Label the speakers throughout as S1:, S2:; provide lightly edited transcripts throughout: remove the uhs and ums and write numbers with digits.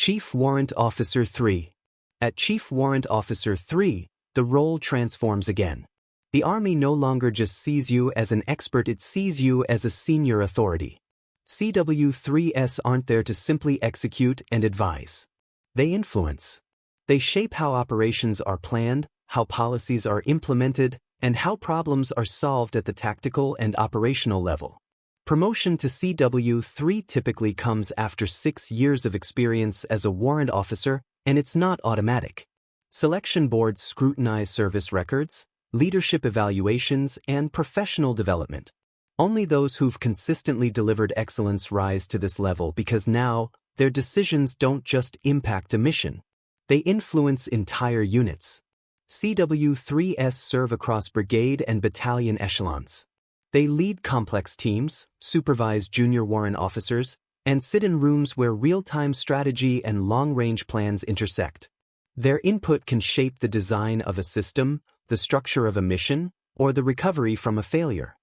S1: Chief Warrant Officer 3. At Chief Warrant Officer 3, the role transforms again. The Army no longer just sees you as an expert, it sees you as a senior authority. CW3s aren't there to simply execute and advise. They influence. They shape how operations are planned, how policies are implemented, and how problems are solved at the tactical and operational level. Promotion to CW3 typically comes after 6 years of experience as a warrant officer, and it's not automatic. Selection boards scrutinize service records, leadership evaluations, and professional development. Only those who've consistently delivered excellence rise to this level because now, their decisions don't just impact a mission. They influence entire units. CW3s serve across brigade and battalion echelons. They lead complex teams, supervise junior warrant officers, and sit in rooms where real-time strategy and long-range plans intersect. Their input can shape the design of a system, the structure of a mission, or the recovery from a failure.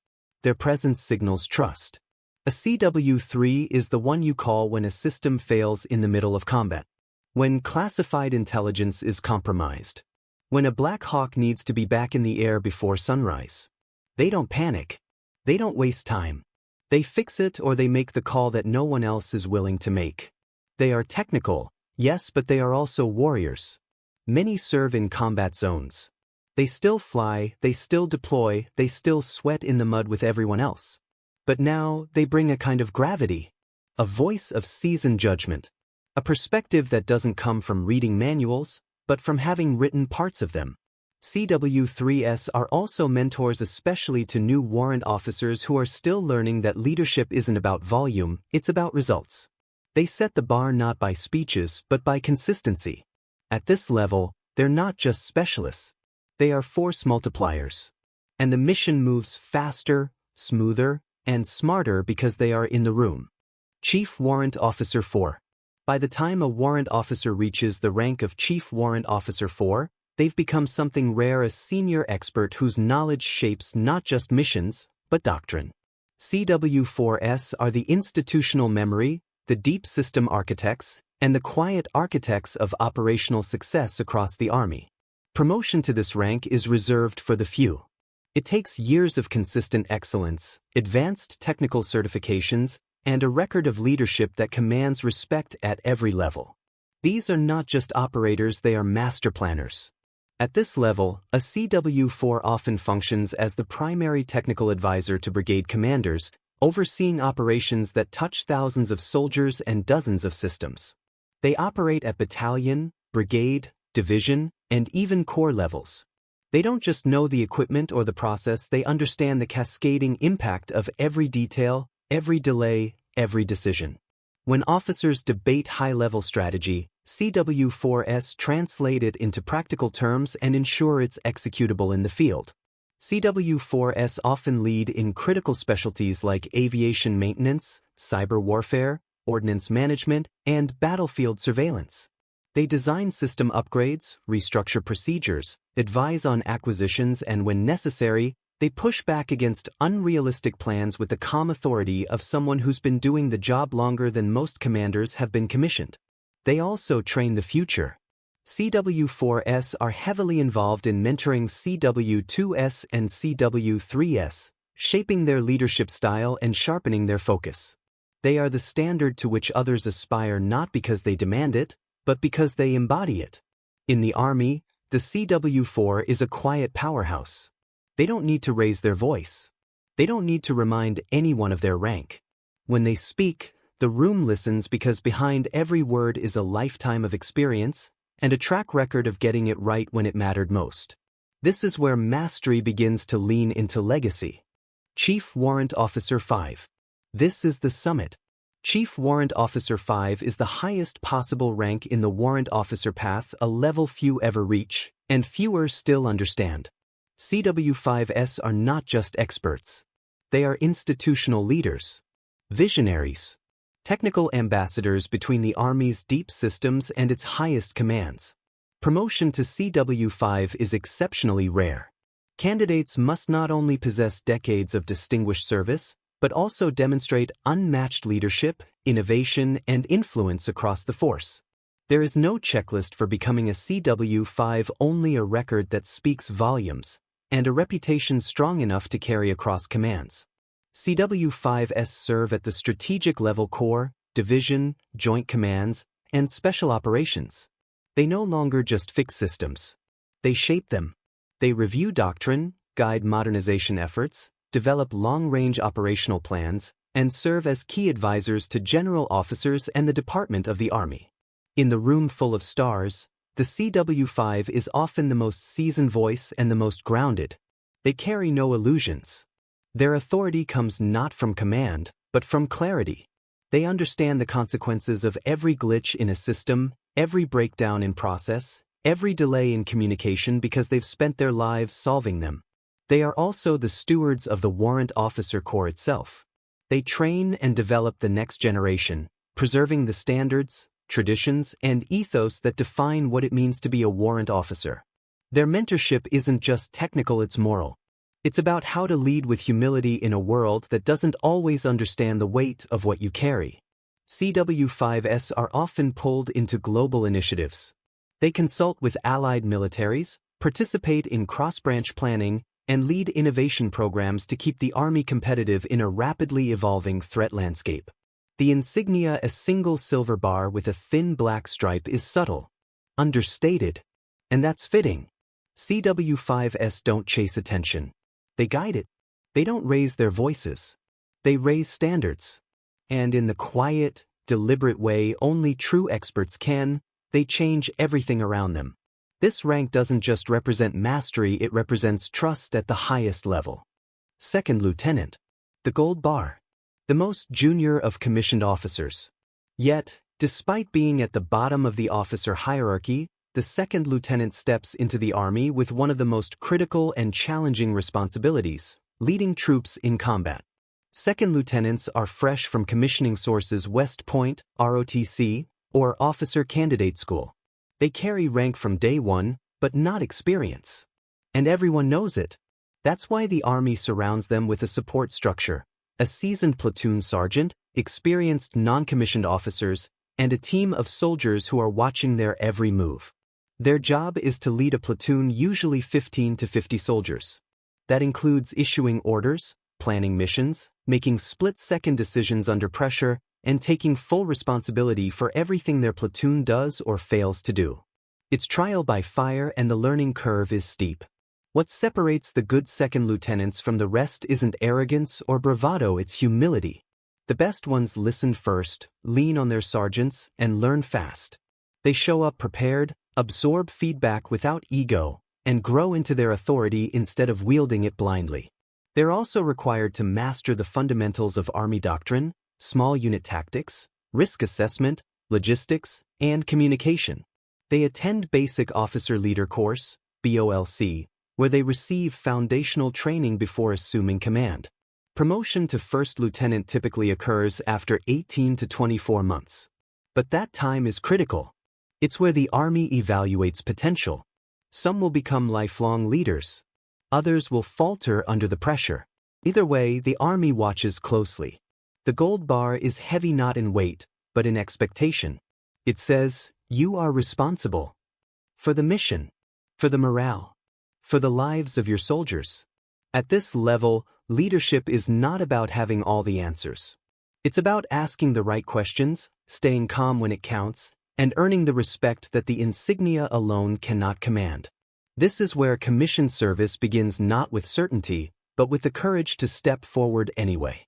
S1: Their presence signals trust. A CW3 is the one you call when a system fails in the middle of combat. When classified intelligence is compromised. When a Black Hawk needs to be back in the air before sunrise. They don't panic. They don't waste time. They fix it or they make the call that no one else is willing to make. They are technical, yes, but they are also warriors. Many serve in combat zones. They still fly, they still deploy, they still sweat in the mud with everyone else. But now they bring a kind of gravity, a voice of seasoned judgment, a perspective that doesn't come from reading manuals, but from having written parts of them. CW3s are also mentors, especially to new warrant officers who are still learning that leadership isn't about volume, it's about results. They set the bar not by speeches, but by consistency. At this level, they're not just specialists. They are force multipliers. And the mission moves faster, smoother, and smarter because they are in the room. Chief Warrant Officer 4. By the time a warrant officer reaches the rank of Chief Warrant Officer 4, they've become something rare, a senior expert whose knowledge shapes not just missions, but doctrine. CW4s are the institutional memory, the deep system architects, and the quiet architects of operational success across the Army. Promotion to this rank is reserved for the few. It takes years of consistent excellence, advanced technical certifications, and a record of leadership that commands respect at every level. These are not just operators, they are master planners. At this level, a CW4 often functions as the primary technical advisor to brigade commanders, overseeing operations that touch thousands of soldiers and dozens of systems. They operate at battalion, brigade, division, and even corps levels. They don't just know the equipment or the process, they understand the cascading impact of every detail, every delay, every decision. When officers debate high-level strategy, CW4s translate it into practical terms and ensure it's executable in the field. CW4s often lead in critical specialties like aviation maintenance, cyber warfare, ordnance management, and battlefield surveillance. They design system upgrades, restructure procedures, advise on acquisitions, and when necessary, they push back against unrealistic plans with the calm authority of someone who's been doing the job longer than most commanders have been commissioned. They also train the future. CW4s are heavily involved in mentoring CW2s and CW3s, shaping their leadership style and sharpening their focus. They are the standard to which others aspire not because they demand it, but because they embody it. In the Army, the CW4 is a quiet powerhouse. They don't need to raise their voice. They don't need to remind anyone of their rank. When they speak, the room listens because behind every word is a lifetime of experience and a track record of getting it right when it mattered most. This is where mastery begins to lean into legacy. Chief Warrant Officer 5. This is the summit. Chief Warrant Officer 5 is the highest possible rank in the warrant officer path, a level few ever reach, and fewer still understand. CW5s are not just experts. They are institutional leaders, visionaries, technical ambassadors between the Army's deep systems and its highest commands. Promotion to CW5 is exceptionally rare. Candidates must not only possess decades of distinguished service, but also demonstrate unmatched leadership, innovation, and influence across the force. There is no checklist for becoming a CW5, only a record that speaks volumes, and a reputation strong enough to carry across commands. CW5s serve at the strategic level: core, division, joint commands, and special operations. They no longer just fix systems. They shape them. They review doctrine, guide modernization efforts, develop long-range operational plans, and serve as key advisors to general officers and the Department of the Army. In the room full of stars, the CW5 is often the most seasoned voice and the most grounded. They carry no illusions. Their authority comes not from command, but from clarity. They understand the consequences of every glitch in a system, every breakdown in process, every delay in communication, because they've spent their lives solving them. They are also the stewards of the Warrant Officer Corps itself. They train and develop the next generation, preserving the standards, traditions, and ethos that define what it means to be a warrant officer. Their mentorship isn't just technical, it's moral. It's about how to lead with humility in a world that doesn't always understand the weight of what you carry. CW5s are often pulled into global initiatives. They consult with allied militaries, participate in cross-branch planning, and lead innovation programs to keep the Army competitive in a rapidly evolving threat landscape. The insignia, a single silver bar with a thin black stripe, is subtle, understated, and that's fitting. CW5s don't chase attention. They guide it. They don't raise their voices. They raise standards. And in the quiet, deliberate way only true experts can, they change everything around them. This rank doesn't just represent mastery, it represents trust at the highest level. Second Lieutenant. The gold bar. The most junior of commissioned officers. Yet, despite being at the bottom of the officer hierarchy, the second lieutenant steps into the Army with one of the most critical and challenging responsibilities: leading troops in combat. Second lieutenants are fresh from commissioning sources West Point, ROTC, or Officer Candidate School. They carry rank from day one, but not experience. And everyone knows it. That's why the Army surrounds them with a support structure: a seasoned platoon sergeant, experienced non-commissioned officers, and a team of soldiers who are watching their every move. Their job is to lead a platoon, usually 15 to 50 soldiers. That includes issuing orders, planning missions, making split-second decisions under pressure, and taking full responsibility for everything their platoon does or fails to do. It's trial by fire, and the learning curve is steep. What separates the good second lieutenants from the rest isn't arrogance or bravado, it's humility. The best ones listen first, lean on their sergeants, and learn fast. They show up prepared, absorb feedback without ego, and grow into their authority instead of wielding it blindly. They're also required to master the fundamentals of Army doctrine, small unit tactics, risk assessment, logistics, and communication. They attend Basic Officer Leader Course, BOLC, where they receive foundational training before assuming command. Promotion to first lieutenant typically occurs after 18 to 24 months. But that time is critical. It's where the Army evaluates potential. Some will become lifelong leaders. Others will falter under the pressure. Either way, the Army watches closely. The gold bar is heavy not in weight, but in expectation. It says, you are responsible for the mission, for the morale, for the lives of your soldiers. At this level, leadership is not about having all the answers. It's about asking the right questions, staying calm when it counts, and earning the respect that the insignia alone cannot command. This is where commissioned service begins, not with certainty, but with the courage to step forward anyway.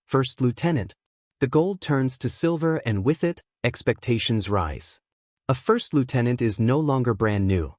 S1: First Lieutenant. The gold turns to silver, and with it, expectations rise. A first lieutenant is no longer brand new.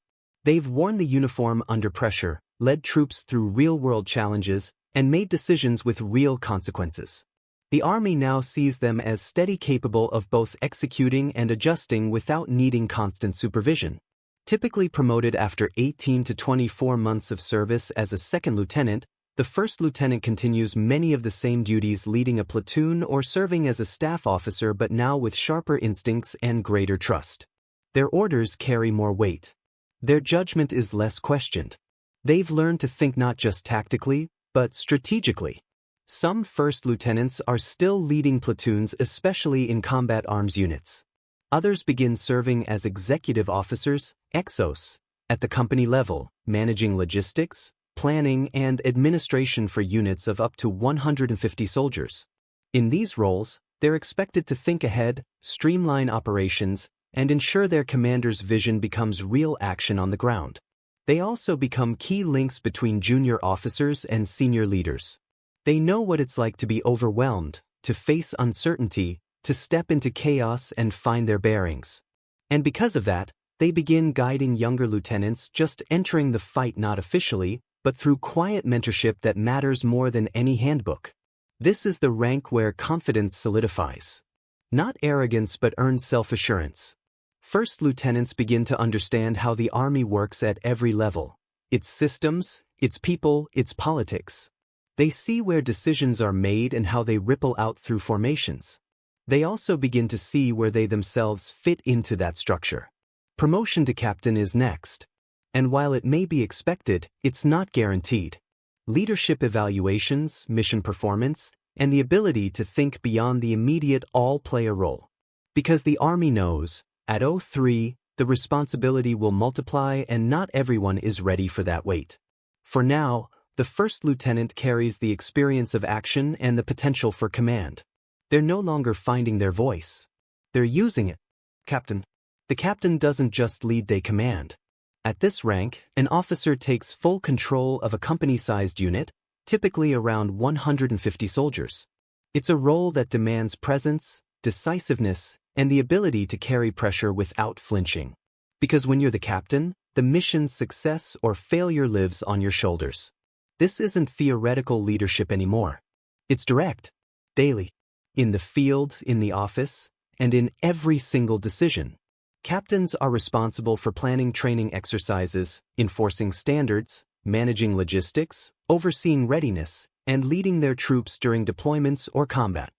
S1: They've worn the uniform under pressure, led troops through real-world challenges, and made decisions with real consequences. The Army now sees them as steady, capable of both executing and adjusting without needing constant supervision. Typically promoted after 18 to 24 months of service as a second lieutenant, the first lieutenant continues many of the same duties, leading a platoon or serving as a staff officer, but now with sharper instincts and greater trust. Their orders carry more weight. Their judgment is less questioned. They've learned to think not just tactically, but strategically. Some first lieutenants are still leading platoons, especially in combat arms units. Others begin serving as executive officers, EXOs, at the company level, managing logistics, planning, and administration for units of up to 150 soldiers. In these roles, they're expected to think ahead, streamline operations, and ensure their commander's vision becomes real action on the ground. They also become key links between junior officers and senior leaders. They know what it's like to be overwhelmed, to face uncertainty, to step into chaos and find their bearings. And because of that, they begin guiding younger lieutenants, just entering the fight not officially, but through quiet mentorship that matters more than any handbook. This is the rank where confidence solidifies. Not arrogance but earned self-assurance. First lieutenants begin to understand how the Army works at every level. Its systems, its people, its politics. They see where decisions are made and how they ripple out through formations. They also begin to see where they themselves fit into that structure. Promotion to captain is next. And while it may be expected, it's not guaranteed. Leadership evaluations, mission performance, and the ability to think beyond the immediate all play a role. Because the Army knows, at 03, the responsibility will multiply and not everyone is ready for that weight. For now, the first lieutenant carries the experience of action and the potential for command. They're no longer finding their voice. They're using it. Captain. The captain doesn't just lead, they command. At this rank, an officer takes full control of a company-sized unit, typically around 150 soldiers. It's a role that demands presence, decisiveness, and the ability to carry pressure without flinching. Because when you're the captain, the mission's success or failure lives on your shoulders. This isn't theoretical leadership anymore. It's direct, daily, in the field, in the office, and in every single decision. Captains are responsible for planning training exercises, enforcing standards, managing logistics, overseeing readiness, and leading their troops during deployments or combat.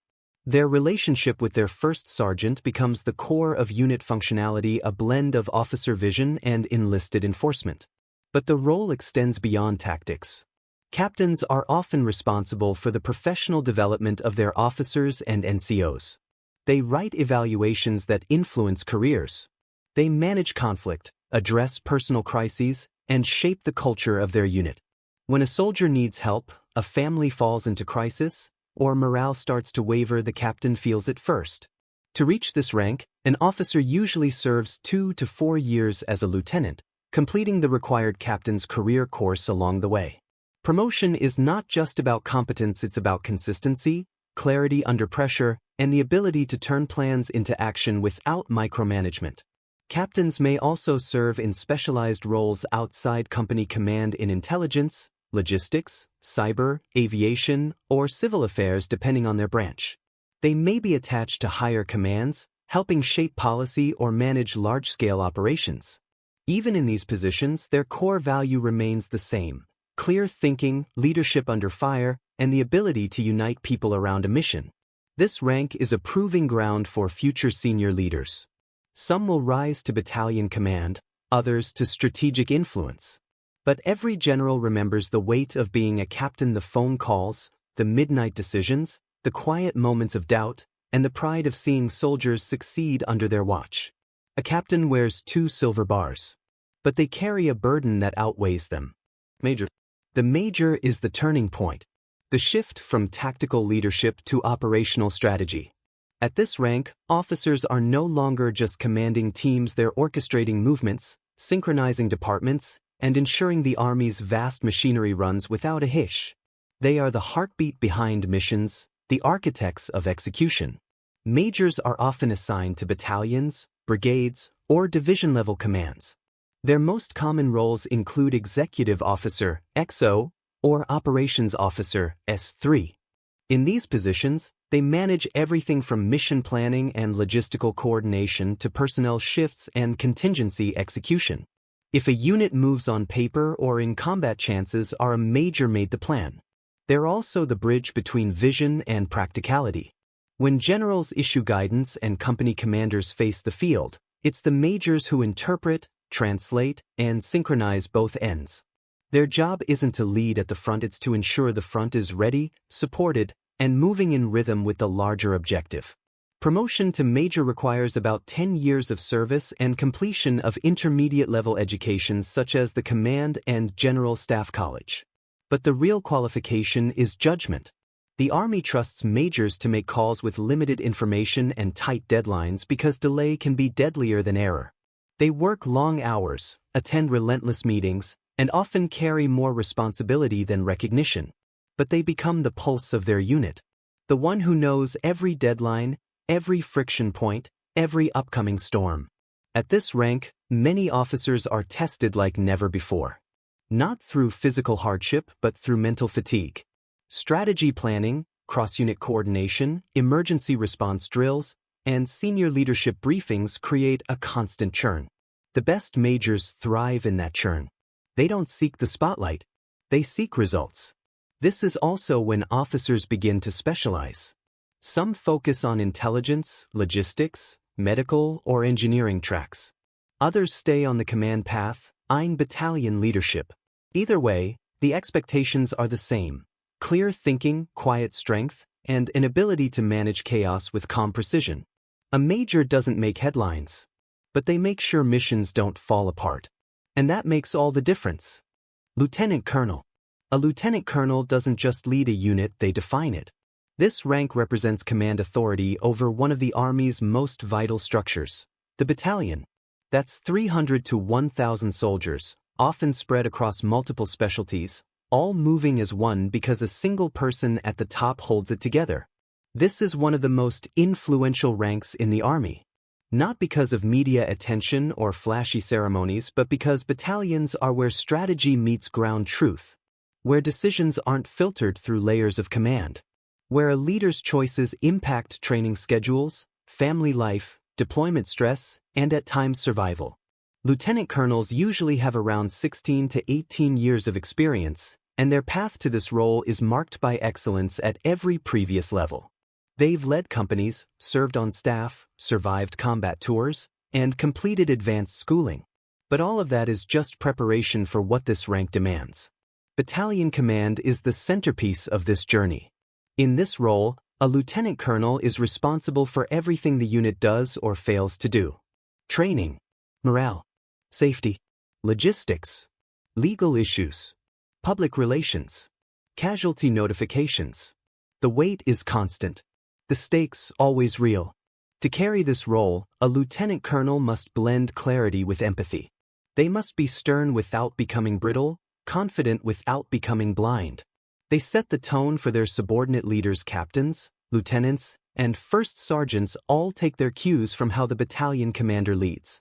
S1: Their relationship with their first sergeant becomes the core of unit functionality, a blend of officer vision and enlisted enforcement. But the role extends beyond tactics. Captains are often responsible for the professional development of their officers and NCOs. They write evaluations that influence careers. They manage conflict, address personal crises, and shape the culture of their unit. When a soldier needs help, a family falls into crisis, or morale starts to waver, the captain feels it first. To reach this rank, an officer usually serves 2 to 4 years as a lieutenant, completing the required captain's career course along the way. Promotion is not just about competence, it's about consistency, clarity under pressure, and the ability to turn plans into action without micromanagement. Captains may also serve in specialized roles outside company command in intelligence, logistics, cyber, aviation, or civil affairs depending on their branch. They may be attached to higher commands, helping shape policy or manage large-scale operations. Even in these positions, their core value remains the same: clear thinking, leadership under fire, and the ability to unite people around a mission. This rank is a proving ground for future senior leaders. Some will rise to battalion command, others to strategic influence. But every general remembers the weight of being a captain: the phone calls, the midnight decisions, the quiet moments of doubt, and the pride of seeing soldiers succeed under their watch. A captain wears 2 silver bars. But they carry a burden that outweighs them. Major. The major is the turning point. The shift from tactical leadership to operational strategy. At this rank, officers are no longer just commanding teams, they're orchestrating movements, synchronizing departments, and ensuring the Army's vast machinery runs without a hitch. They are the heartbeat behind missions, the architects of execution. Majors are often assigned to battalions, brigades, or division-level commands. Their most common roles include Executive Officer, XO, or Operations Officer, S3. In these positions, they manage everything from mission planning and logistical coordination to personnel shifts and contingency execution. If a unit moves on paper or in combat, chances are a major made the plan. They're also the bridge between vision and practicality. When generals issue guidance and company commanders face the field, it's the majors who interpret, translate, and synchronize both ends. Their job isn't to lead at the front, it's to ensure the front is ready, supported, and moving in rhythm with the larger objective. Promotion to major requires about 10 years of service and completion of intermediate-level education such as the Command and General Staff College. But the real qualification is judgment. The Army trusts majors to make calls with limited information and tight deadlines because delay can be deadlier than error. They work long hours, attend relentless meetings, and often carry more responsibility than recognition. But they become the pulse of their unit. The one who knows every deadline, every friction point, every upcoming storm. At this rank, many officers are tested like never before. Not through physical hardship, but through mental fatigue. Strategy planning, cross-unit coordination, emergency response drills, and senior leadership briefings create a constant churn. The best majors thrive in that churn. They don't seek the spotlight. They seek results. This is also when officers begin to specialize. Some focus on intelligence, logistics, medical, or engineering tracks. Others stay on the command path, eyeing battalion leadership. Either way, the expectations are the same: clear thinking, quiet strength, and an ability to manage chaos with calm precision. A major doesn't make headlines, but they make sure missions don't fall apart. And that makes all the difference. Lieutenant Colonel. A lieutenant colonel doesn't just lead a unit, they define it. This rank represents command authority over one of the Army's most vital structures, the battalion. That's 300 to 1,000 soldiers, often spread across multiple specialties, all moving as one because a single person at the top holds it together. This is one of the most influential ranks in the Army. Not because of media attention or flashy ceremonies, but because battalions are where strategy meets ground truth, where decisions aren't filtered through layers of command, where a leader's choices impact training schedules, family life, deployment stress, and at times survival. Lieutenant colonels usually have around 16 to 18 years of experience, and their path to this role is marked by excellence at every previous level. They've led companies, served on staff, survived combat tours, and completed advanced schooling. But all of that is just preparation for what this rank demands. Battalion command is the centerpiece of this journey. In this role, a lieutenant colonel is responsible for everything the unit does or fails to do. Training, morale, safety, logistics, legal issues, public relations, casualty notifications. The weight is constant. The stakes always real. To carry this role, a lieutenant colonel must blend clarity with empathy. They must be stern without becoming brittle, confident without becoming blind. They set the tone for their subordinate leaders. Captains, lieutenants, and first sergeants all take their cues from how the battalion commander leads.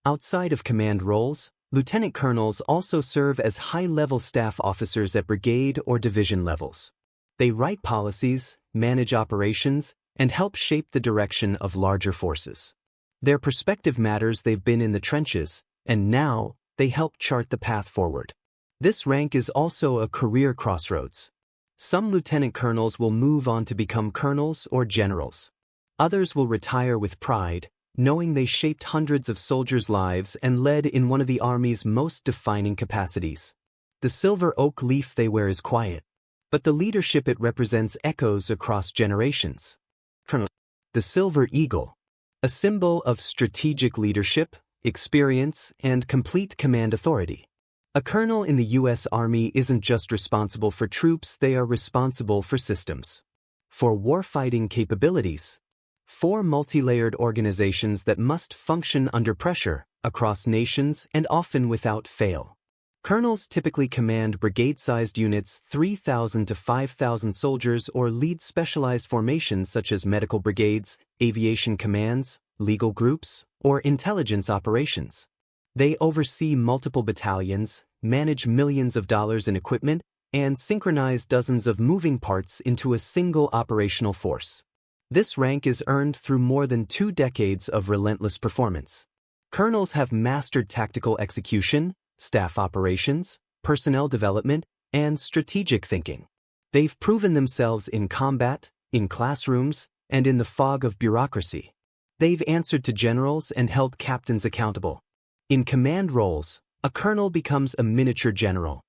S1: Outside of command roles, lieutenant colonels also serve as high-level staff officers at brigade or division levels. They write policies, manage operations, and help shape the direction of larger forces. Their perspective matters. They've been in the trenches, and now they help chart the path forward. This rank is also a career crossroads. Some lieutenant colonels will move on to become colonels or generals. Others will retire with pride, knowing they shaped hundreds of soldiers' lives and led in one of the Army's most defining capacities. The silver oak leaf they wear is quiet, but the leadership it represents echoes across generations. Colonel. The Silver Eagle. A symbol of strategic leadership, experience, and complete command authority. A colonel in the U.S. Army isn't just responsible for troops, they are responsible for systems. For warfighting capabilities. For multi-layered organizations that must function under pressure, across nations, and often without fail. Colonels typically command brigade-sized units, 3,000 to 5,000 soldiers, or lead specialized formations such as medical brigades, aviation commands, legal groups, or intelligence operations. They oversee multiple battalions, manage millions of dollars in equipment, and synchronize dozens of moving parts into a single operational force. This rank is earned through more than 2 decades of relentless performance. Colonels have mastered tactical execution, staff operations, personnel development, and strategic thinking. They've proven themselves in combat, in classrooms, and in the fog of bureaucracy. They've answered to generals and held captains accountable. In command roles, a colonel becomes a miniature general.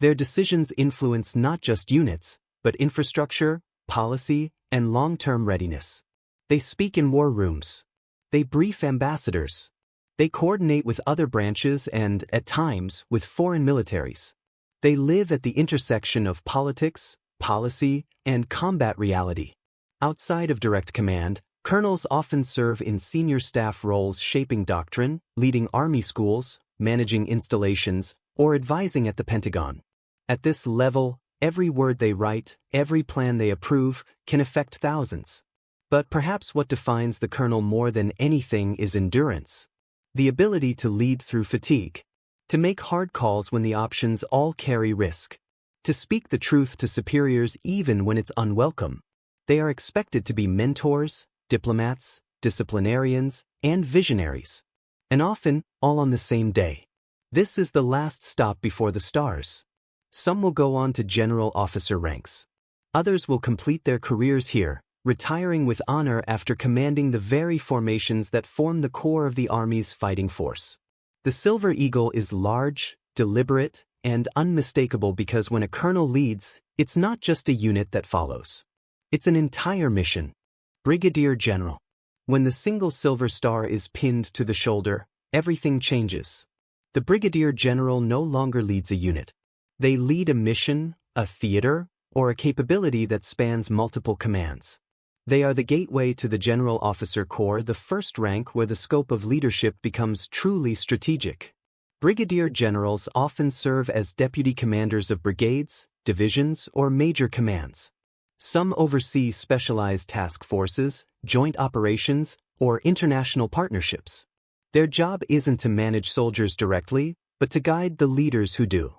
S1: Their decisions influence not just units, but infrastructure, policy, and long-term readiness. They speak in war rooms. They brief ambassadors. They coordinate with other branches and, at times, with foreign militaries. They live at the intersection of politics, policy, and combat reality. Outside of direct command, colonels often serve in senior staff roles shaping doctrine, leading army schools, managing installations, or advising at the Pentagon. At this level, every word they write, every plan they approve, can affect thousands. But perhaps what defines the colonel more than anything is endurance. The ability to lead through fatigue. To make hard calls when the options all carry risk. To speak the truth to superiors even when it's unwelcome. They are expected to be mentors, diplomats, disciplinarians, and visionaries. And often, all on the same day. This is the last stop before the stars. Some will go on to general officer ranks. Others will complete their careers here, retiring with honor after commanding the very formations that form the core of the Army's fighting force. The Silver Eagle is large, deliberate, and unmistakable because when a colonel leads, it's not just a unit that follows. It's an entire mission. Brigadier General. When the single silver star is pinned to the shoulder, everything changes. The Brigadier General no longer leads a unit. They lead a mission, a theater, or a capability that spans multiple commands. They are the gateway to the General Officer Corps, the first rank where the scope of leadership becomes truly strategic. Brigadier generals often serve as deputy commanders of brigades, divisions, or major commands. Some oversee specialized task forces, joint operations, or international partnerships. Their job isn't to manage soldiers directly, but to guide the leaders who do.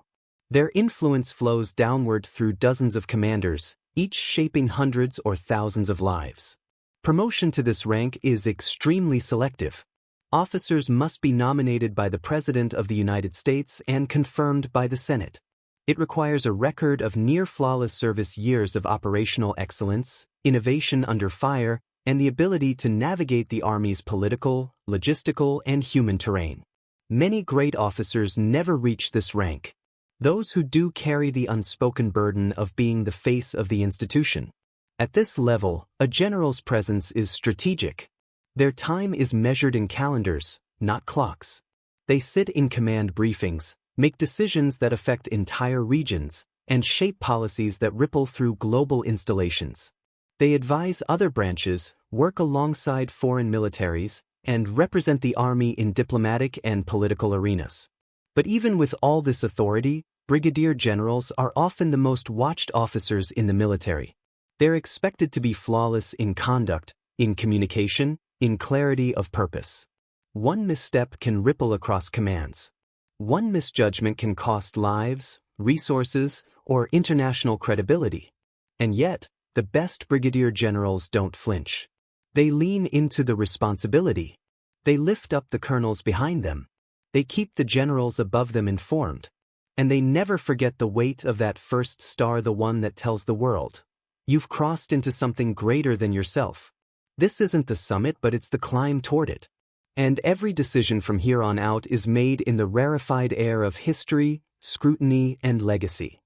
S1: Their influence flows downward through dozens of commanders, each shaping hundreds or thousands of lives. Promotion to this rank is extremely selective. Officers must be nominated by the President of the United States and confirmed by the Senate. It requires a record of near-flawless service years of operational excellence, innovation under fire, and the ability to navigate the Army's political, logistical, and human terrain. Many great officers never reach this rank. Those who do carry the unspoken burden of being the face of the institution. At this level, a general's presence is strategic. Their time is measured in calendars, not clocks. They sit in command briefings, make decisions that affect entire regions, and shape policies that ripple through global installations. They advise other branches, work alongside foreign militaries, and represent the Army in diplomatic and political arenas. But even with all this authority, brigadier generals are often the most watched officers in the military. They're expected to be flawless in conduct, in communication, in clarity of purpose. One misstep can ripple across commands. One misjudgment can cost lives, resources, or international credibility. And yet, the best brigadier generals don't flinch. They lean into the responsibility. They lift up the colonels behind them. They keep the generals above them informed. And they never forget the weight of that first star, the one that tells the world, you've crossed into something greater than yourself. This isn't the summit, but it's the climb toward it. And every decision from here on out is made in the rarefied air of history, scrutiny, and legacy.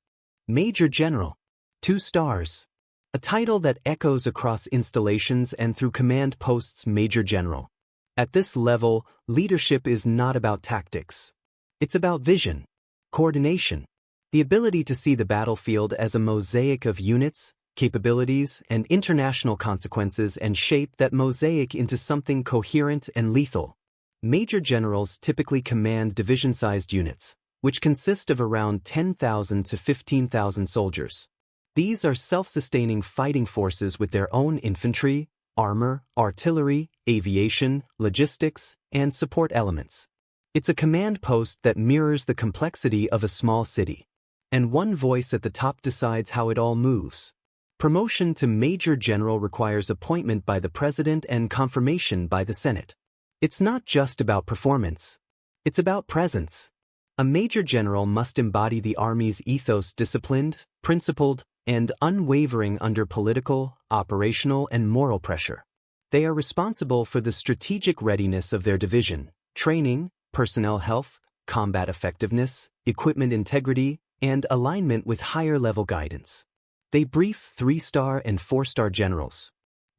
S1: Major General. 2 stars. A title that echoes across installations and through command posts. Major General. At this level, leadership is not about tactics. It's about vision, coordination, the ability to see the battlefield as a mosaic of units, capabilities, and international consequences and shape that mosaic into something coherent and lethal. Major generals typically command division-sized units, which consist of around 10,000 to 15,000 soldiers. These are self-sustaining fighting forces with their own infantry, armor, artillery, aviation, logistics, and support elements. It's a command post that mirrors the complexity of a small city. And one voice at the top decides how it all moves. Promotion to Major General requires appointment by the President and confirmation by the Senate. It's not just about performance. It's about presence. A Major General must embody the Army's ethos, disciplined, principled, and unwavering under political, operational, and moral pressure. They are responsible for the strategic readiness of their division, training, personnel health, combat effectiveness, equipment integrity, and alignment with higher-level guidance. They brief 3-star and 4-star generals.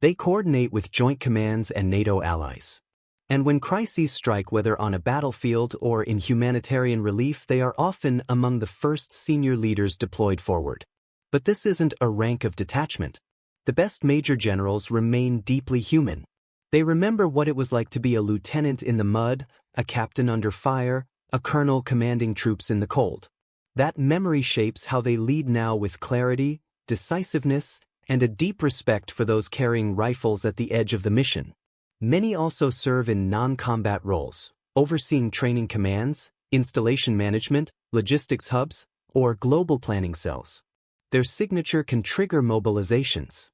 S1: They coordinate with joint commands and NATO allies. And when crises strike, whether on a battlefield or in humanitarian relief, they are often among the first senior leaders deployed forward. But this isn't a rank of detachment. The best major generals remain deeply human. They remember what it was like to be a lieutenant in the mud, a captain under fire, a colonel commanding troops in the cold. That memory shapes how they lead now, with clarity, decisiveness, and a deep respect for those carrying rifles at the edge of the mission. Many also serve in non-combat roles, overseeing training commands, installation management, logistics hubs, or global planning cells. Their signature can trigger mobilizations.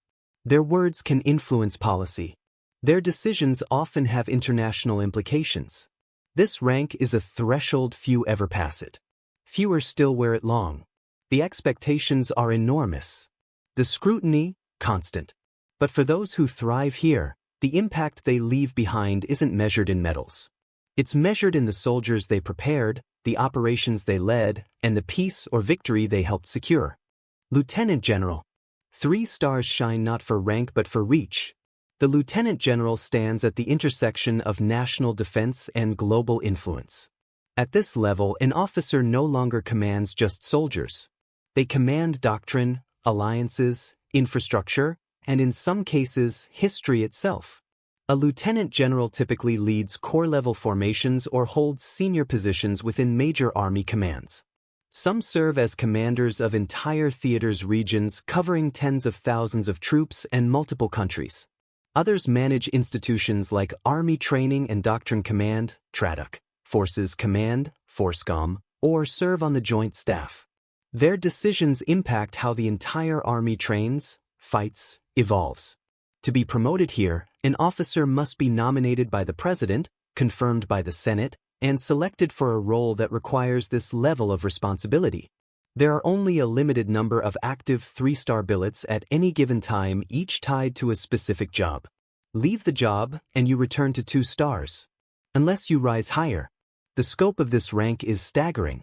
S1: Their words can influence policy. Their decisions often have international implications. This rank is a threshold few ever pass it. Fewer still wear it long. The expectations are enormous. The scrutiny, constant. But for those who thrive here, the impact they leave behind isn't measured in medals. It's measured in the soldiers they prepared, the operations they led, and the peace or victory they helped secure. Lieutenant General. 3 stars shine not for rank but for reach. The Lieutenant General stands at the intersection of national defense and global influence. At this level, an officer no longer commands just soldiers. They command doctrine, alliances, infrastructure, and in some cases, history itself. A lieutenant general typically leads corps-level formations or holds senior positions within major army commands. Some serve as commanders of entire theaters, regions covering tens of thousands of troops and multiple countries. Others manage institutions like Army Training and Doctrine Command, TRADOC, Forces Command, FORSCOM, or serve on the Joint Staff. Their decisions impact how the entire Army trains, fights, evolves. To be promoted here, an officer must be nominated by the President, confirmed by the Senate, and selected for a role that requires this level of responsibility. There are only a limited number of active 3-star billets at any given time, each tied to a specific job. Leave the job, and you return to 2 stars. Unless you rise higher. The scope of this rank is staggering.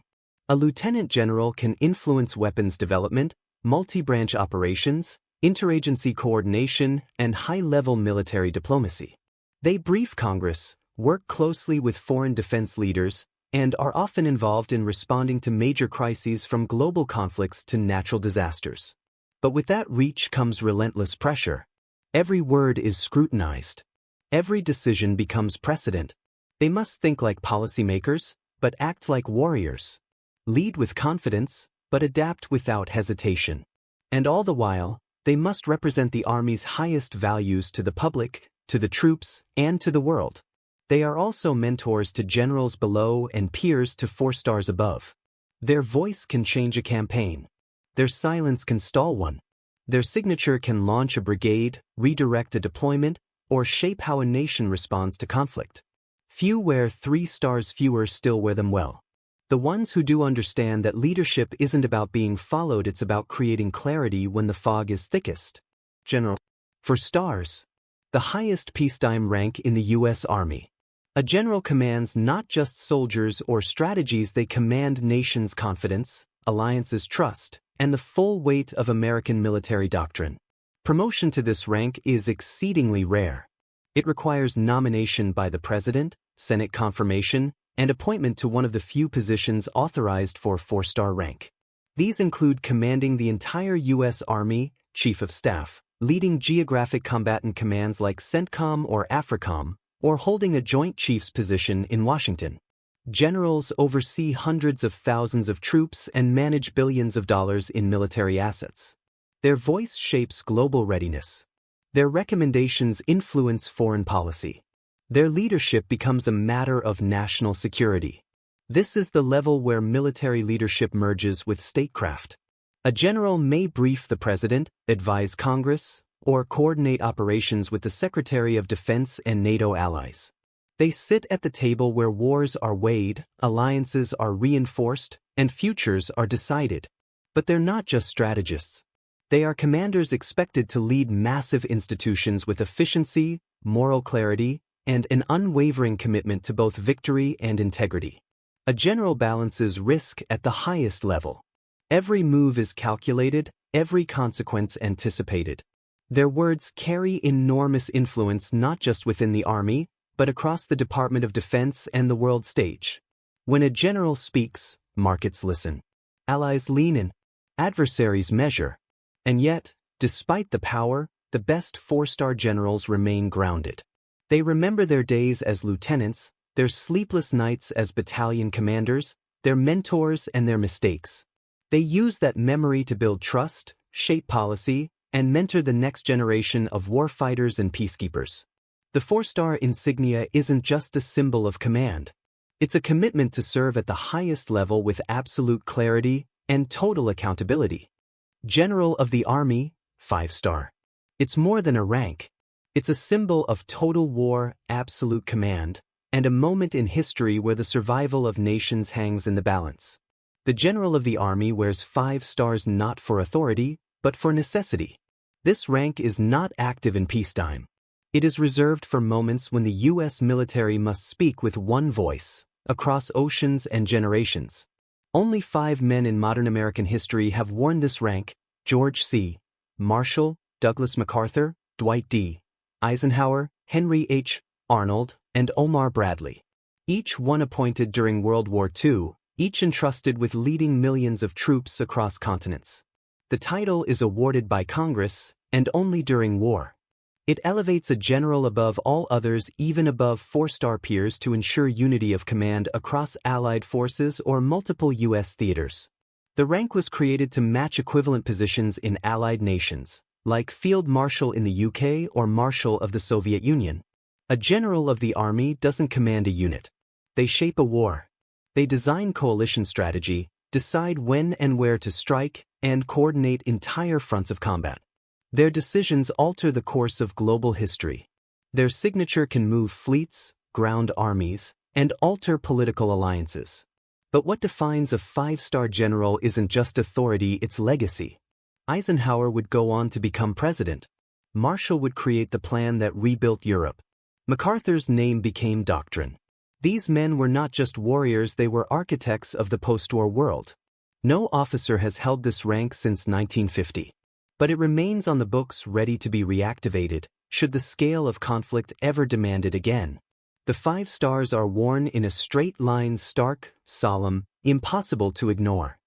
S1: A lieutenant general can influence weapons development, multi-branch operations, interagency coordination, and high-level military diplomacy. They brief Congress, work closely with foreign defense leaders, and are often involved in responding to major crises, from global conflicts to natural disasters. But with that reach comes relentless pressure. Every word is scrutinized. Every decision becomes precedent. They must think like policymakers, but act like warriors. Lead with confidence, but adapt without hesitation. And all the while, they must represent the Army's highest values to the public, to the troops, and to the world. They are also mentors to generals below and peers to 4 stars above. Their voice can change a campaign. Their silence can stall one. Their signature can launch a brigade, redirect a deployment, or shape how a nation responds to conflict. Few wear 3 stars, fewer still wear them well. The ones who do understand that leadership isn't about being followed, it's about creating clarity when the fog is thickest. General. For stars. The highest peacetime rank in the U.S. Army. A general commands not just soldiers or strategies, they command nations' confidence, alliances' trust, and the full weight of American military doctrine. Promotion to this rank is exceedingly rare. It requires nomination by the President, Senate confirmation, and appointment to one of the few positions authorized for 4-star rank. These include commanding the entire U.S. Army, Chief of Staff, leading geographic combatant commands like CENTCOM or AFRICOM, or holding a Joint Chiefs position in Washington. Generals oversee hundreds of thousands of troops and manage billions of dollars in military assets. Their voice shapes global readiness. Their recommendations influence foreign policy. Their leadership becomes a matter of national security. This is the level where military leadership merges with statecraft. A general may brief the President, advise Congress, or coordinate operations with the Secretary of Defense and NATO allies. They sit at the table where wars are weighed, alliances are reinforced, and futures are decided. But they're not just strategists. They are commanders expected to lead massive institutions with efficiency, moral clarity, and an unwavering commitment to both victory and integrity. A general balances risk at the highest level. Every move is calculated, every consequence anticipated. Their words carry enormous influence not just within the army, but across the Department of Defense and the world stage. When a general speaks, markets listen. Allies lean in. Adversaries measure. And yet, despite the power, the best four-star generals remain grounded. They remember their days as lieutenants, their sleepless nights as battalion commanders, their mentors and their mistakes. They use that memory to build trust, shape policy, and mentor the next generation of warfighters and peacekeepers. The four-star insignia isn't just a symbol of command. It's a commitment to serve at the highest level with absolute clarity and total accountability. General of the Army, 5-star. It's more than a rank. It's a symbol of total war, absolute command, and a moment in history where the survival of nations hangs in the balance. The General of the Army wears 5 stars not for authority, but for necessity. This rank is not active in peacetime. It is reserved for moments when the U.S. military must speak with one voice, across oceans and generations. Only 5 men in modern American history have worn this rank: George C. Marshall, Douglas MacArthur, Dwight D. Eisenhower, Henry H. Arnold, and Omar Bradley. Each one appointed during World War II, each entrusted with leading millions of troops across continents. The title is awarded by Congress, and only during war. It elevates a general above all others, even above 4-star peers, to ensure unity of command across Allied forces or multiple U.S. theaters. The rank was created to match equivalent positions in Allied nations, like Field Marshal in the UK or Marshal of the Soviet Union. A general of the army doesn't command a unit. They shape a war. They design coalition strategy, decide when and where to strike, and coordinate entire fronts of combat. Their decisions alter the course of global history. Their signature can move fleets, ground armies, and alter political alliances. But what defines a 5-star general isn't just authority, it's legacy. Eisenhower would go on to become president. Marshall would create the plan that rebuilt Europe. MacArthur's name became doctrine. These men were not just warriors, they were architects of the post-war world. No officer has held this rank since 1950. But it remains on the books, ready to be reactivated, should the scale of conflict ever demand it again. The 5 stars are worn in a straight line, stark, solemn, impossible to ignore.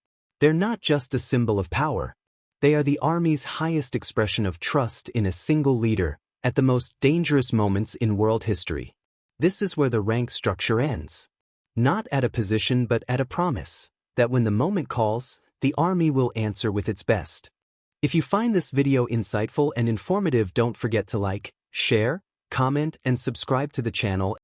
S1: They're not just a symbol of power. They are the Army's highest expression of trust in a single leader, at the most dangerous moments in world history. This is where the rank structure ends. Not at a position, but at a promise, that when the moment calls, the Army will answer with its best. If you find this video insightful and informative, don't forget to like, share, comment, and subscribe to the channel.